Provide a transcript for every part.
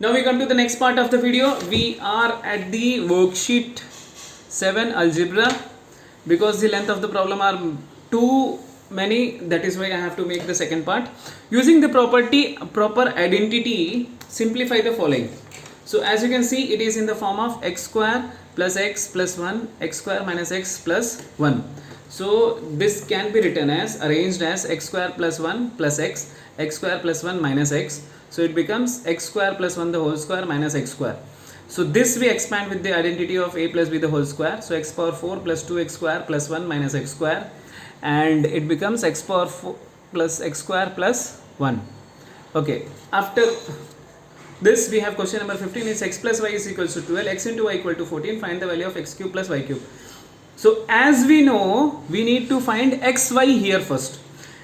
Now we come to the next part of the video. We are at the worksheet 7 algebra. Because the length of the problem are too many, that is why I have to make the second part. Using the proper identity, simplify the following. So as you can see, it is in the form of x square plus x plus 1, x square minus x plus 1. So this can be written as, arranged as x square plus 1 plus x square plus 1 minus x. So it becomes x square plus 1 the whole square minus x square. So this we expand with the identity of a plus b the whole square. So x power 4 plus 2x square plus 1 minus x square, and it becomes x power 4 plus x square plus 1. Okay, after this we have question number 15 is x plus y is equals to 12, x into y equal to 14, find the value of x cube plus y cube. So as we know, we need to find xy here first.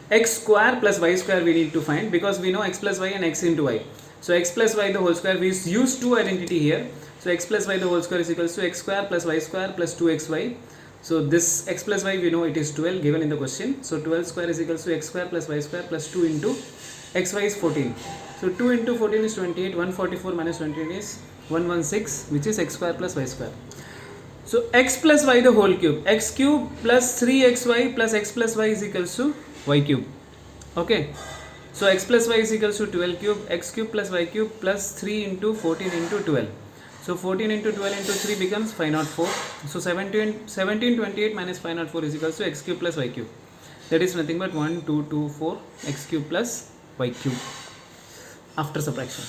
X square plus y square we need to find, because we know x plus y and x into y. So x plus y the whole square, we use two identity here. So x plus y the whole square is equals to x square plus y square plus 2xy. So this x plus y we know it is 12 given in the question. So 12 square is equals to x square plus y square plus 2 into xy is 14. So 2 into 14 is 28, 144 minus 28 is 116, which is x square plus y square. So x plus y the whole cube, x cube plus 3xy plus x plus y is equals to y cube. Okay. So x plus y is equals to 12 cube, x cube plus y cube plus 3 into 14 into 12. So 14 into 12 into 3 becomes 504. So 1728 minus 504 is equals to x cube plus y cube. That is nothing but 1224 x cube plus y cube after subtraction.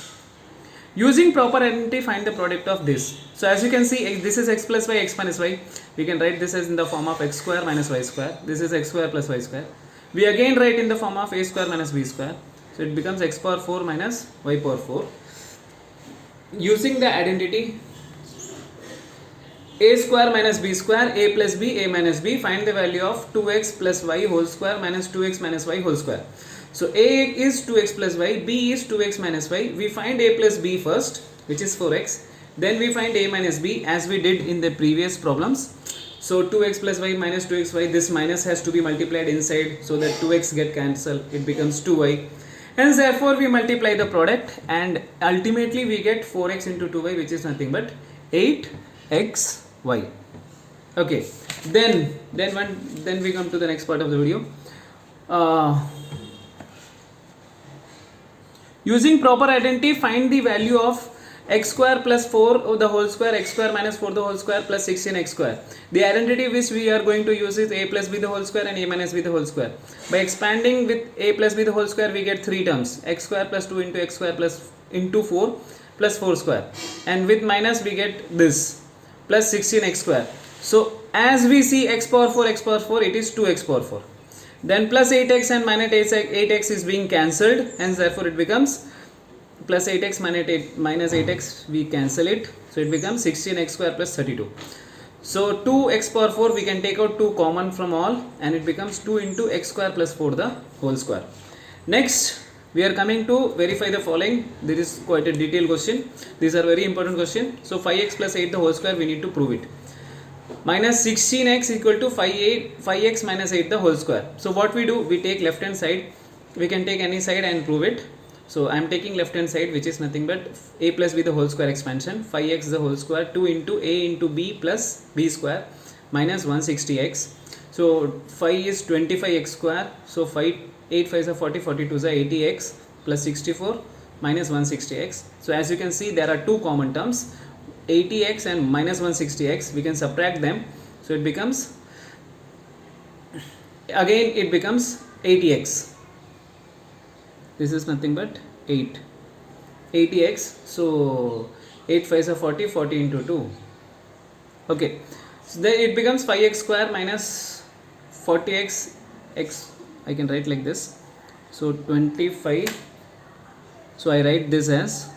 Using proper identity, find the product of this. So as you can see, this is x plus y, x minus y. We can write this as in the form of x square minus y square. This is x square plus y square. We again write in the form of a square minus b square. So it becomes x power 4 minus y power 4. Using the identity a square minus b square, a plus b, a minus b, find the value of 2x plus y whole square minus 2x minus y whole square. So a is 2x plus y, b is 2x minus y. We find a plus b first, which is 4x. Then we find a minus b as we did in the previous problems. So 2x plus y minus 2xy, this minus has to be multiplied inside so that 2x get cancelled, it becomes 2y. Hence therefore we multiply the product and ultimately we get 4x into 2y, which is nothing but 8xy. Okay, then we come to the next part of the video. Using proper identity, find the value of x square plus 4 the whole square, x square minus 4 the whole square plus 16x square. The identity which we are going to use is a plus b the whole square and a minus b the whole square. By expanding with a plus b the whole square, we get three terms: x square plus 2 into x square plus into 4 plus 4 square, and with minus we get this plus 16x square. So as we see x power 4, it is 2x power 4. Then plus 8x and minus 8x is being cancelled, hence therefore it becomes plus 8x minus 8x, we cancel it, so it becomes 16x square plus 32. So 2x power 4 we can take out 2 common from all, and it becomes 2 into x square plus 4 the whole square. Next we are coming to verify the following. There is quite a detailed question. These are very important question. So 5x plus 8 the whole square, we need to prove it. Minus 16x equal to 5x minus 8 the whole square. So what we do, we take left hand side, we can take any side and prove it. So I am taking left hand side, which is nothing but a plus b the whole square expansion, 5x the whole square, 2 into a into b plus b square minus 160x. So 5 is 25x square, so 8 5s are 40, 42 is 80x plus 64 minus 160x. So as you can see, there are two common terms, 80x and minus 160x. We can subtract them, so it becomes, again it becomes 80x. This is nothing but 80x. So 8 5s are 40, 40 into 2. Okay, so then it becomes 5x square minus 40x x. I can write like this. So 25. So I write this as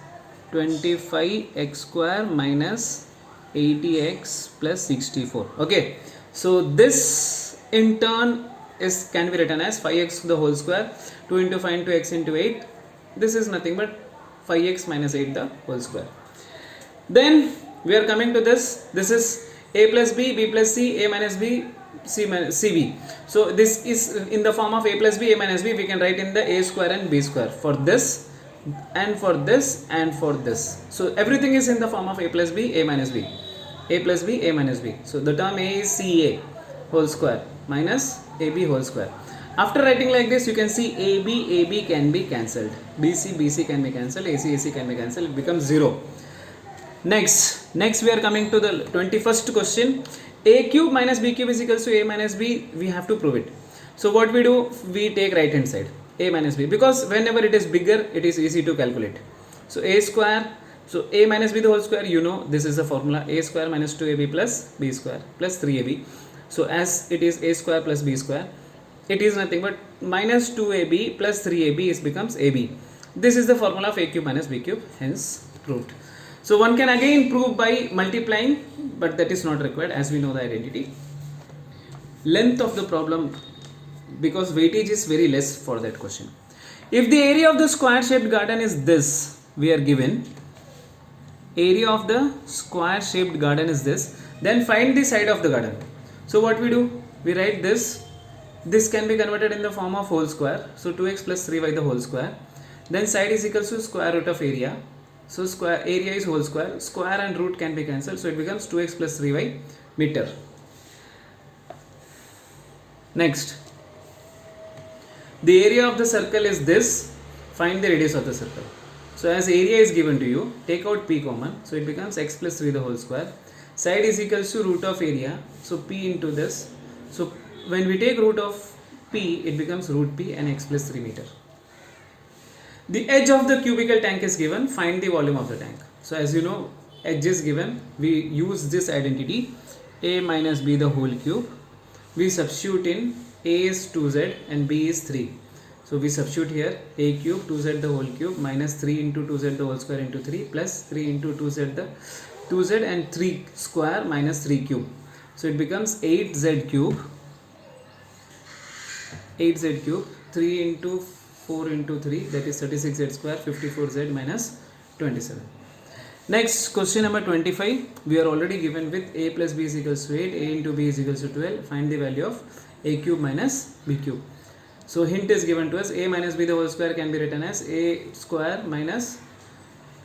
25x square minus 80x plus 64. Okay, so this in turn can be written as 5x to the whole square, 2 into 5 into x into 8. This is nothing but 5x minus 8 the whole square. Then we are coming to this. This is a plus b, b plus c, a minus b, c minus cb. So this is in the form of a plus b, a minus b. We can write in the a square and b square. For this and for this and for this. So everything is in the form of a plus b, a minus b, a plus b, a minus b. So the term a is ca whole square minus ab whole square. After writing like this, you can see ab can be cancelled, bc can be cancelled, ac can be cancelled, it becomes 0. Next we are coming to the 21st question. A cube minus b cube is equals to a minus b. We have to prove it. So what we do, we take right hand side, a minus b, because whenever it is bigger, it is easy to calculate. So a square, so a minus b the whole square, you know this is the formula, a square minus 2ab plus b square plus 3ab. So as it is a square plus b square, it is nothing but minus 2ab plus 3ab is becomes ab. This is the formula of a cube minus b cube, hence proved. So one can again prove by multiplying, but that is not required as we know the identity. Length of the problem, because weightage is very less for that question. If the area of the square shaped garden is this, we are given area of the square shaped garden is this, then find the side of the garden. So what we do, we write this can be converted in the form of whole square, so 2x plus 3y the whole square, then side is equals to square root of area. So square area is whole square, square and root can be cancelled, so it becomes 2x plus 3y meter. Next, the area of the circle is this, find the radius of the circle. So as area is given to you, take out p common, so it becomes x plus 3 the whole square. Side is equals to root of area, so p into this. So when we take root of p, it becomes root p and x plus 3 meter. The edge of the cubical tank is given, find the volume of the tank. So as you know, edge is given, we use this identity, a minus b the whole cube. We substitute in a is 2z and b is 3. So we substitute here a cube 2z the whole cube minus 3 into 2z the whole square into 3 plus 3 into 2z the 2z and 3 square minus 3 cube. So it becomes 8z cube, 3 into 4 into 3, that is 36z square, 54z minus 27. Next, question number 25. We are already given with a plus b is equals to 8, a into b is equals to 12. Find the value of a cube minus b cube. So hint is given to us, a minus b the whole square can be written as a square minus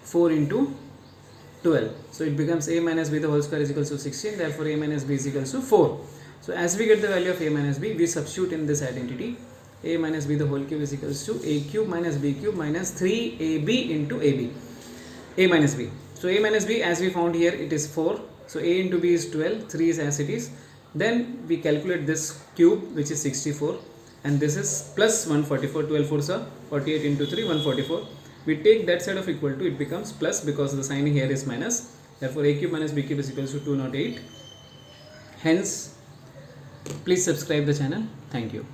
4 into 12. So it becomes a minus b the whole square is equals to 16. Therefore a minus b is equals to 4. So as we get the value of a minus b, we substitute in this identity. A minus b the whole cube is equals to a cube minus b cube minus 3ab into ab, a minus b. So a minus b, as we found here, it is 4. So a into b is 12, 3 is as it is. Then we calculate this cube, which is 64, and this is plus 144, 12 4s are 48 into 3, 144. We take that side of equal to, it becomes plus because the sign here is minus. Therefore a cube minus b cube is equals to 208. Hence, please subscribe the channel. Thank you.